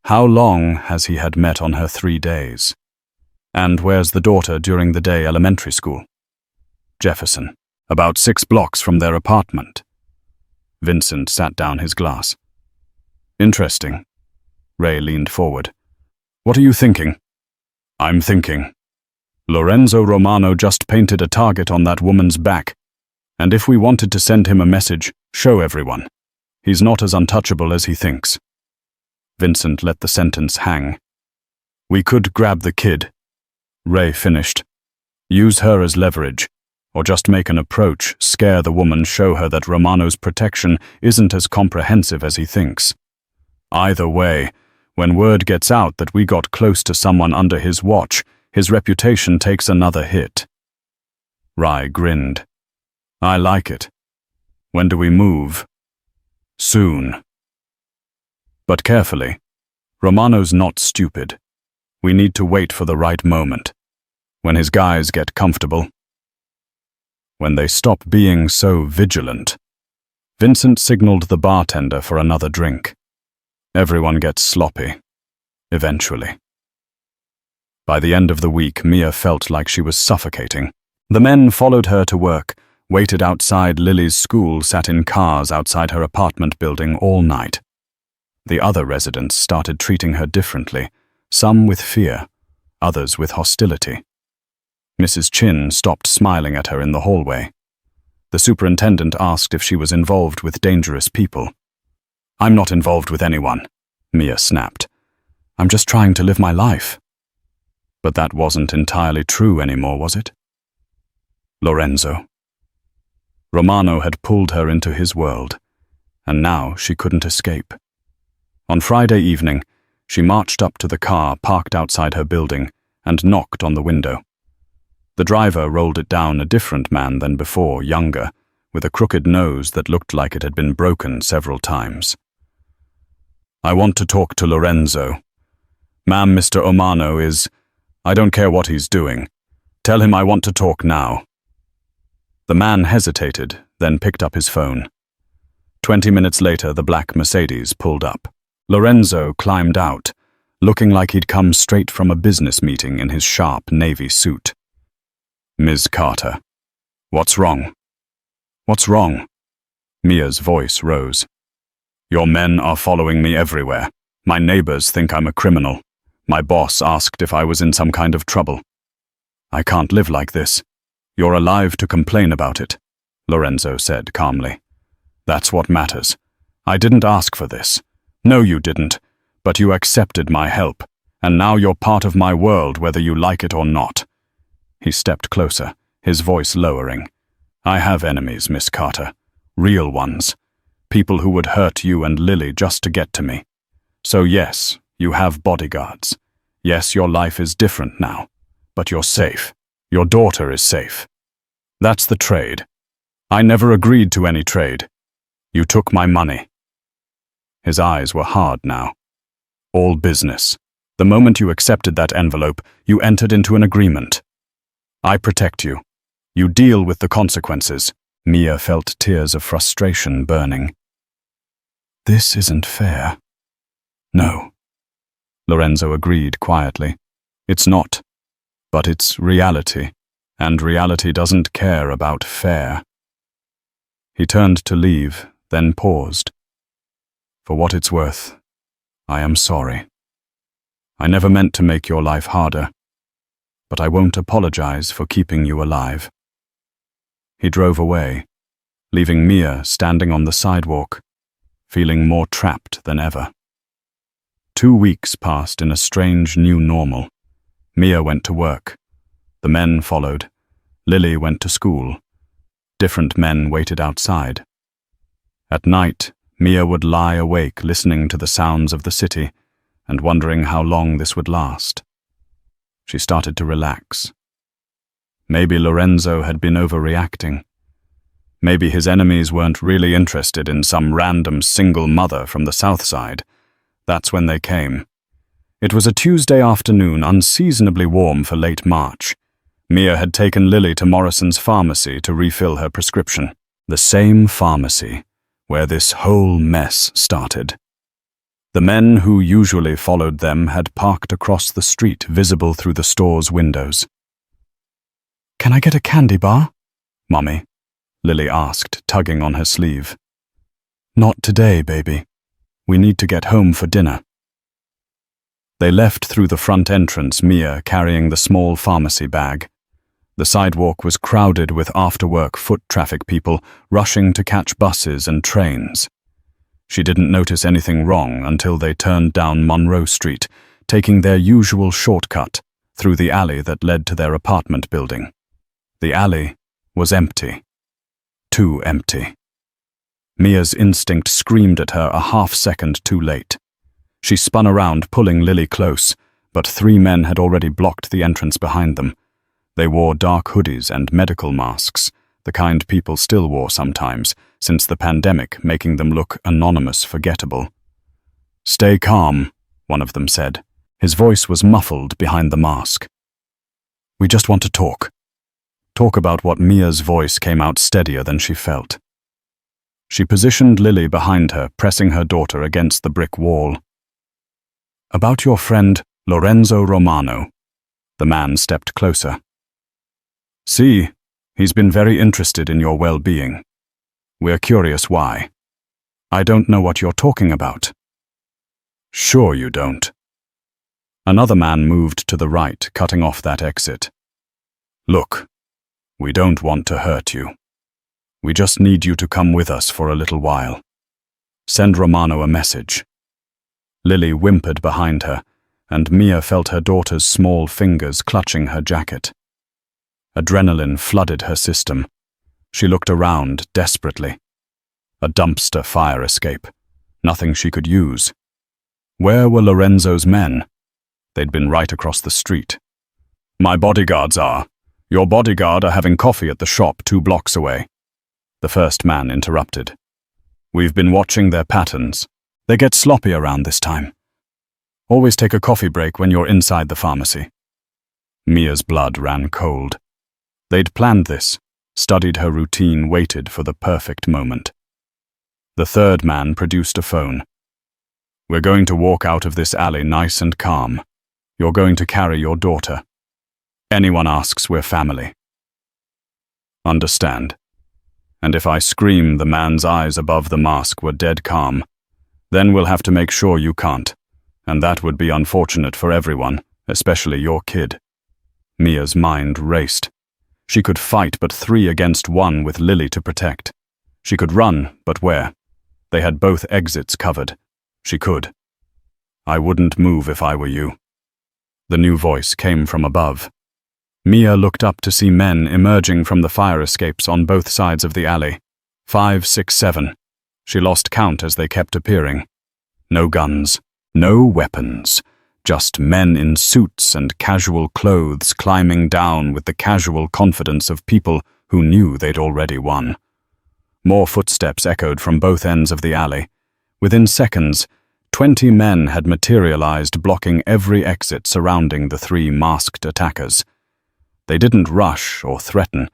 Speaker 1: How long has he had met on her 3 days? And where's the daughter during the day? Elementary school. Jefferson, about 6 blocks from their apartment. Vincent sat down his glass. "Interesting." Ray leaned forward. "What are you thinking?" "I'm thinking. Lorenzo Romano just painted a target on that woman's back, and if we wanted to send him a message, show everyone. He's not as untouchable as he thinks." Vincent let the sentence hang. "We could grab the kid," Ray finished. "Use her as leverage, or just make an approach, scare the woman, show her that Romano's protection isn't as comprehensive as he thinks. Either way, when word gets out that we got close to someone under his watch, his reputation takes another hit." Rai grinned. "I like it. When do we move?" "Soon. But carefully. Romano's not stupid. We need to wait for the right moment. When his guys get comfortable. When they stop being so vigilant." Vincent signaled the bartender for another drink. Everyone gets sloppy. Eventually. By the end of the week, Mia felt like she was suffocating. The men followed her to work, waited outside Lily's school, sat in cars outside her apartment building all night. The other residents started treating her differently, some with fear, others with hostility. Mrs. Chin stopped smiling at her in the hallway. The superintendent asked if she was involved with dangerous people. "I'm not involved with anyone," Mia snapped. "I'm just trying to live my life." But that wasn't entirely true anymore, was it? Lorenzo. Romano had pulled her into his world, and now she couldn't escape. On Friday evening, she marched up to the car parked outside her building and knocked on the window. The driver rolled it down, a different man than before, younger, with a crooked nose that looked like it had been broken several times. "I want to talk to Lorenzo. Ma'am, Mr. Romano is... I don't care what he's doing. Tell him I want to talk now." The man hesitated, then picked up his phone. 20 minutes later, the black Mercedes pulled up. Lorenzo climbed out, looking like he'd come straight from a business meeting in his sharp navy suit. "Ms. Carter, what's wrong?" "What's wrong?" Mia's voice rose. "Your men are following me everywhere. My neighbors think I'm a criminal. My boss asked if I was in some kind of trouble. I can't live like this. You're alive to complain about it," Lorenzo said calmly. "That's what matters. I didn't ask for this. No, you didn't, but you accepted my help, and now you're part of my world whether you like it or not." He stepped closer, his voice lowering. "I have enemies, Miss Carter. Real ones. People who would hurt you and Lily just to get to me. So yes, you have bodyguards. Yes, your life is different now, but you're safe. Your daughter is safe. That's the trade. I never agreed to any trade. You took my money." His eyes were hard now. "All business. The moment you accepted that envelope, you entered into an agreement. I protect you. You deal with the consequences." Mia felt tears of frustration burning. "This isn't fair." "No." Lorenzo agreed quietly. "It's not. But it's reality, and reality doesn't care about fair." He turned to leave, then paused. "For what it's worth, I am sorry. I never meant to make your life harder, but I won't apologize for keeping you alive." He drove away, leaving Mia standing on the sidewalk, feeling more trapped than ever. 2 weeks passed in a strange new normal. Mia went to work. The men followed. Lily went to school. Different men waited outside. At night, Mia would lie awake listening to the sounds of the city and wondering how long this would last. She started to relax. Maybe Lorenzo had been overreacting. Maybe his enemies weren't really interested in some random single mother from the south side. That's when they came. It was a Tuesday afternoon, unseasonably warm for late March. Mia had taken Lily to Morrison's pharmacy to refill her prescription. The same pharmacy where this whole mess started. The men who usually followed them had parked across the street, visible through the store's windows. "Can I get a candy bar, Mummy?" Lily asked, tugging on her sleeve. "Not today, baby. We need to get home for dinner." They left through the front entrance, Mia carrying the small pharmacy bag. The sidewalk was crowded with after-work foot traffic people rushing to catch buses and trains. She didn't notice anything wrong until they turned down Monroe Street, taking their usual shortcut through the alley that led to their apartment building. The alley was empty. Too empty. Mia's instinct screamed at her a half-second too late. She spun around, pulling Lily close, but 3 men had already blocked the entrance behind them. They wore dark hoodies and medical masks, the kind people still wore sometimes, since the pandemic, making them look anonymous, forgettable. "Stay calm," one of them said. His voice was muffled behind the mask. "We just want to talk." Talk about what Mia's voice came out steadier than she felt. She positioned Lily behind her, pressing her daughter against the brick wall. "About your friend, Lorenzo Romano." The man stepped closer. "See, he's been very interested in your well-being. We're curious why." "I don't know what you're talking about." "Sure you don't." Another man moved to the right, cutting off that exit. "Look, we don't want to hurt you. We just need you to come with us for a little while. Send Romano a message." Lily whimpered behind her, and Mia felt her daughter's small fingers clutching her jacket. Adrenaline flooded her system. She looked around desperately. A dumpster fire escape. Nothing she could use. Where were Lorenzo's men? They'd been right across the street. "My bodyguards are. Your bodyguard are having coffee at the shop 2 blocks away." The first man interrupted. "We've been watching their patterns. They get sloppy around this time. Always take a coffee break when you're inside the pharmacy." Mia's blood ran cold. They'd planned this, studied her routine, waited for the perfect moment. The third man produced a phone. "We're going to walk out of this alley nice and calm. You're going to carry your daughter. Anyone asks, we're family." "Understand. And if I scream," the man's eyes above the mask were dead calm, "then we'll have to make sure you can't, and that would be unfortunate for everyone, especially your kid." Mia's mind raced. She could fight, but 3 against 1 with Lily to protect. She could run, but where? They had both exits covered. She could. "I wouldn't move if I were you." The new voice came from above. Mia looked up to see men emerging from the fire escapes on both sides of the alley. 5, 6, 7. She lost count as they kept appearing. No guns, no weapons, just men in suits and casual clothes climbing down with the casual confidence of people who knew they'd already won. More footsteps echoed from both ends of the alley. Within seconds, 20 men had materialized, blocking every exit surrounding the 3 masked attackers. They didn't rush or threaten.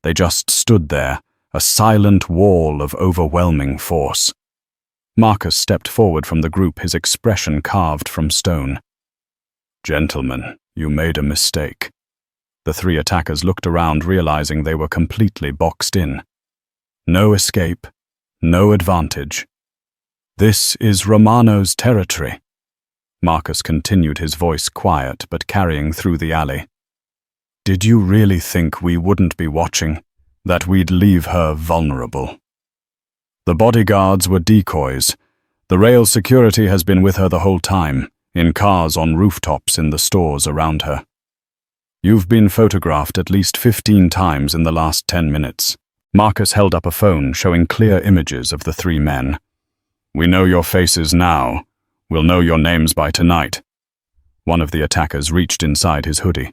Speaker 1: They just stood there, a silent wall of overwhelming force. Marcus stepped forward from the group, his expression carved from stone. "Gentlemen, you made a mistake." The 3 attackers looked around, realizing they were completely boxed in. No escape, no advantage. "This is Romano's territory." Marcus continued, his voice quiet but carrying through the alley. "Did you really think we wouldn't be watching? That we'd leave her vulnerable? The bodyguards were decoys. The rail security has been with her the whole time, in cars on rooftops in the stores around her. You've been photographed at least 15 times in the last 10 minutes. Marcus held up a phone showing clear images of the 3 men. "We know your faces now. We'll know your names by tonight." One of the attackers reached inside his hoodie.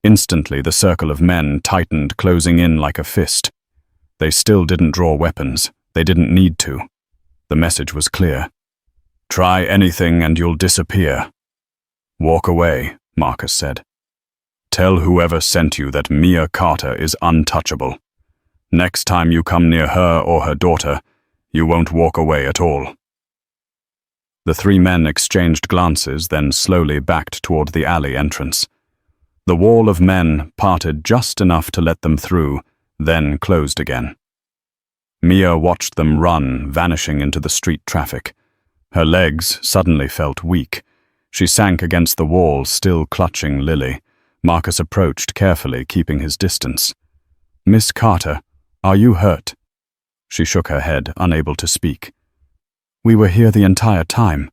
Speaker 1: Instantly, the circle of men tightened, closing in like a fist. They still didn't draw weapons. They didn't need to. The message was clear. "Try anything and you'll disappear." "Walk away," Marcus said. "Tell whoever sent you that Mia Carter is untouchable. Next time you come near her or her daughter, you won't walk away at all." The 3 men exchanged glances, then slowly backed toward the alley entrance. The wall of men parted just enough to let them through, then closed again. Mia watched them run, vanishing into the street traffic. Her legs suddenly felt weak. She sank against the wall, still clutching Lily. Marcus approached carefully, keeping his distance. "Miss Carter, are you hurt?" She shook her head, unable to speak. "We were here the entire time.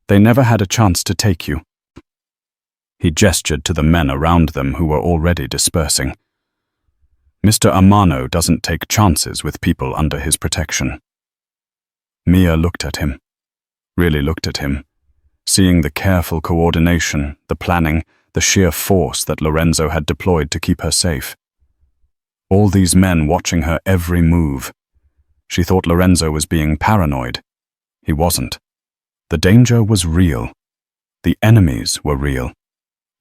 Speaker 1: They never had a chance to take you." He gestured to the men around them who were already dispersing. "Mr. Romano doesn't take chances with people under his protection." Mia looked at him, really looked at him, seeing the careful coordination, the planning, the sheer force that Lorenzo had deployed to keep her safe. All these men watching her every move. She thought Lorenzo was being paranoid. He wasn't. The danger was real. The enemies were real.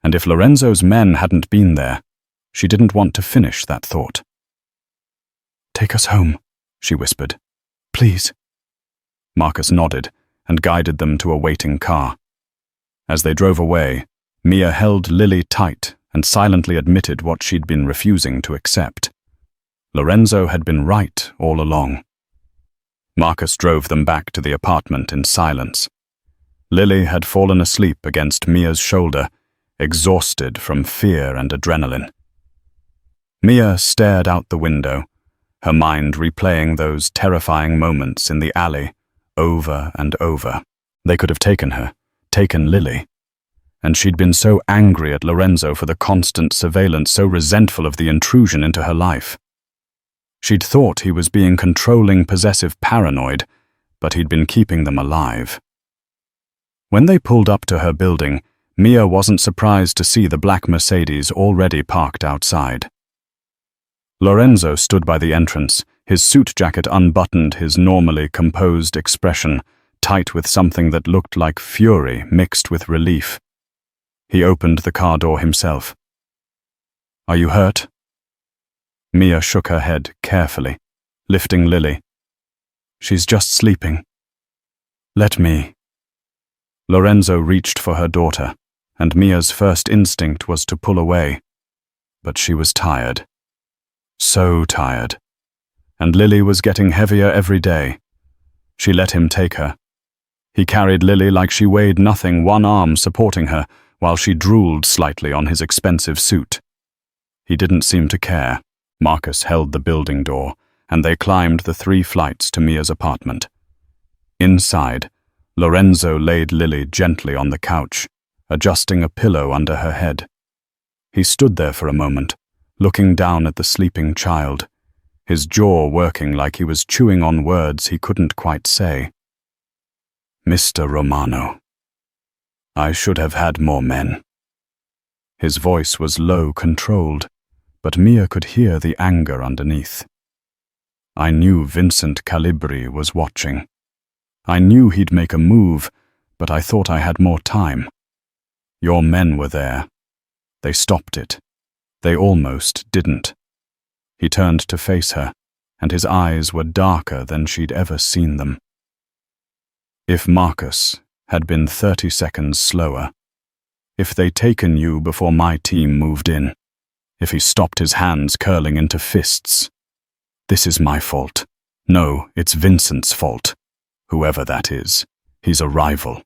Speaker 1: And if Lorenzo's men hadn't been there, she didn't want to finish that thought. "Take us home," she whispered. "Please." Marcus nodded and guided them to a waiting car. As they drove away, Mia held Lily tight and silently admitted what she'd been refusing to accept. Lorenzo had been right all along. Marcus drove them back to the apartment in silence. Lily had fallen asleep against Mia's shoulder, exhausted from fear and adrenaline. Mia stared out the window, her mind replaying those terrifying moments in the alley over and over. They could have taken her, taken Lily. And she'd been so angry at Lorenzo for the constant surveillance, so resentful of the intrusion into her life. She'd thought he was being controlling, possessive, paranoid, but he'd been keeping them alive. When they pulled up to her building, Mia wasn't surprised to see the black Mercedes already parked outside. Lorenzo stood by the entrance, his suit jacket unbuttoned, his normally composed expression tight with something that looked like fury mixed with relief. He opened the car door himself. "Are you hurt?" Mia shook her head carefully, lifting Lily. "She's just sleeping." "Let me." Lorenzo reached for her daughter, and Mia's first instinct was to pull away. But she was tired. So tired. And Lily was getting heavier every day. She let him take her. He carried Lily like she weighed nothing, one arm supporting her, while she drooled slightly on his expensive suit. He didn't seem to care. Marcus held the building door, and they climbed the 3 flights to Mia's apartment. Inside, Lorenzo laid Lily gently on the couch, adjusting a pillow under her head. He stood there for a moment, looking down at the sleeping child, his jaw working like he was chewing on words he couldn't quite say. "Mr. Romano, I should have had more men." His voice was low, controlled, but Mia could hear the anger underneath. I knew Vincent Calibri was watching. I knew he'd make a move, but I thought I had more time. Your men were there. They stopped it. They almost didn't. He turned to face her, and his eyes were darker than she'd ever seen them. If Marcus had been 30 seconds slower, if they'd taken you before my team moved in, if he stopped his hands curling into fists, this is my fault. No, it's Vincent's fault. Whoever that is, he's a rival.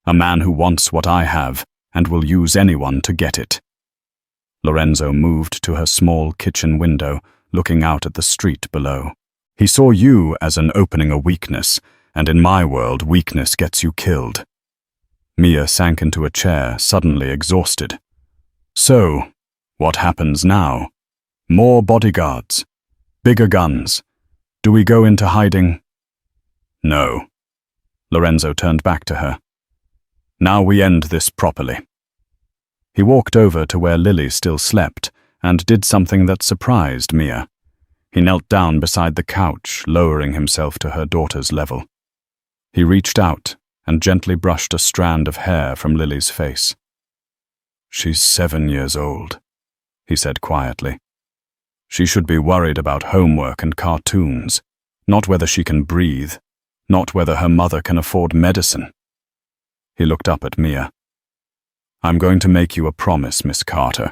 Speaker 1: A man who wants what I have and will use anyone to get it. Lorenzo moved to her small kitchen window, looking out at the street below. He saw you as an opening a weakness, and in my world, weakness gets you killed. Mia sank into a chair, suddenly exhausted. So, what happens now? More bodyguards? Bigger guns? Do we go into hiding? No. Lorenzo turned back to her. Now we end this properly. He walked over to where Lily still slept and did something that surprised Mia. He knelt down beside the couch, lowering himself to her daughter's level. He reached out and gently brushed a strand of hair from Lily's face. She's 7 years old, he said quietly. She should be worried about homework and cartoons, not whether she can breathe, not whether her mother can afford medicine. He looked up at Mia. I'm going to make you a promise, Miss Carter.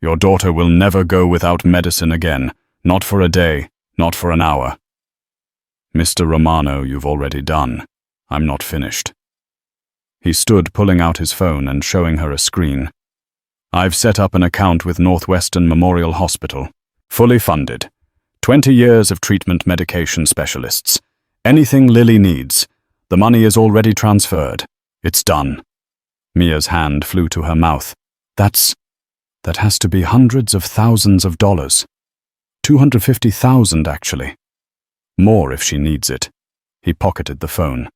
Speaker 1: Your daughter will never go without medicine again, not for a day, not for an hour. Mr. Romano, you've already done. I'm not finished. He stood pulling out his phone and showing her a screen. I've set up an account with Northwestern Memorial Hospital. Fully funded. 20 years of treatment medication specialists. Anything Lily needs. The money is already transferred. It's done. Mia's hand flew to her mouth. That has to be hundreds of thousands of dollars. 250,000 actually. More if she needs it. He pocketed the phone.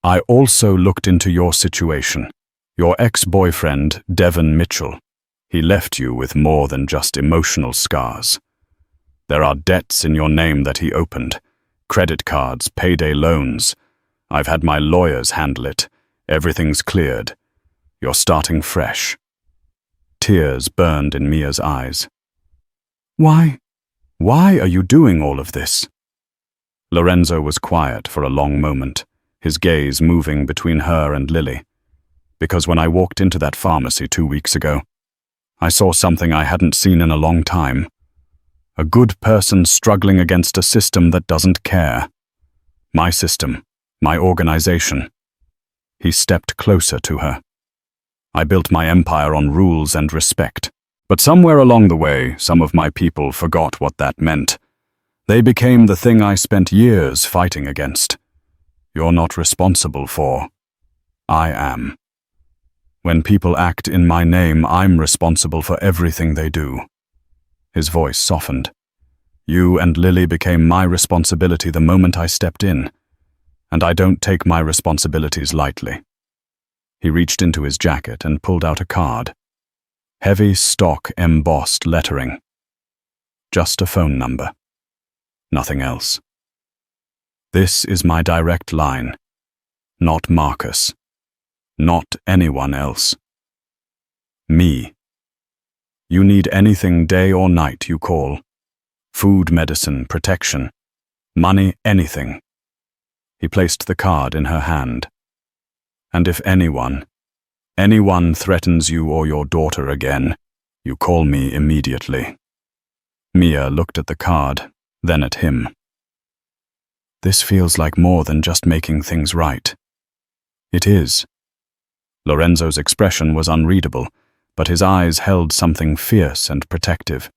Speaker 1: I also looked into your situation. Your ex-boyfriend, Devon Mitchell. He left you with more than just emotional scars. There are debts in your name that he opened. Credit cards, payday loans. I've had my lawyers handle it. Everything's cleared. You're starting fresh. Tears burned in Mia's eyes. Why? Why are you doing all of this? Lorenzo was quiet for a long moment, his gaze moving between her and Lily. Because when I walked into that pharmacy 2 weeks ago, I saw something I hadn't seen in a long time. A good person struggling against a system that doesn't care. My system, my organization. He stepped closer to her. I built my empire on rules and respect, but somewhere along the way, some of my people forgot what that meant. They became the thing I spent years fighting against. You're not responsible for. I am. When people act in my name, I'm responsible for everything they do. His voice softened. You and Lily became my responsibility the moment I stepped in, and I don't take my responsibilities lightly. He reached into his jacket and pulled out a card. Heavy stock embossed lettering. Just a phone number. Nothing else. This is my direct line. Not Marcus. Not anyone else. Me. You need anything day or night, you call. Food, medicine, protection. Money, anything. He placed the card in her hand. And if anyone threatens you or your daughter again, you call me immediately. Mia looked at the card, then at him. This feels like more than just making things right. It is. Lorenzo's expression was unreadable, but his eyes held something fierce and protective.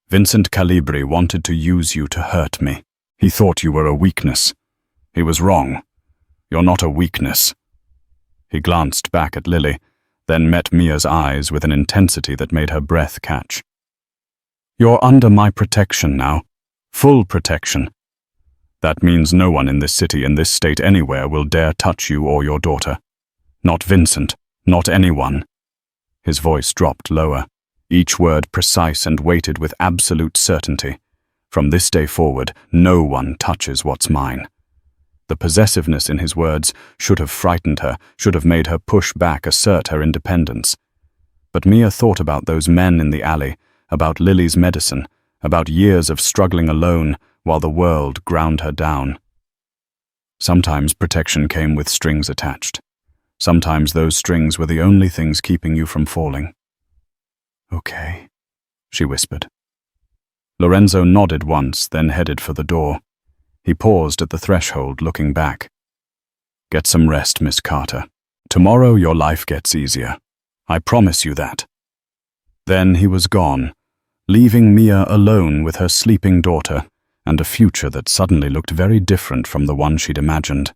Speaker 1: Vincent Calibri wanted to use you to hurt me. He thought you were a weakness. He was wrong. You're not a weakness. He glanced back at Lily, then met Mia's eyes with an intensity that made her breath catch. You're under my protection now. Full protection. That means no one in this city, in this state, anywhere will dare touch you or your daughter. Not Vincent, not anyone. His voice dropped lower, each word precise and weighted with absolute certainty. From this day forward, no one touches what's mine." The possessiveness in his words should have frightened her, should have made her push back, assert her independence. But Mia thought about those men in the alley, about Lily's medicine, about years of struggling alone while the world ground her down. Sometimes protection came with strings attached. Sometimes those strings were the only things keeping you from falling. "Okay," she whispered. Lorenzo nodded once, then headed for the door. He paused at the threshold, looking back. "Get some rest, Miss Carter. Tomorrow your life gets easier. I promise you that." Then he was gone, leaving Mia alone with her sleeping daughter and a future that suddenly looked very different from the one she'd imagined.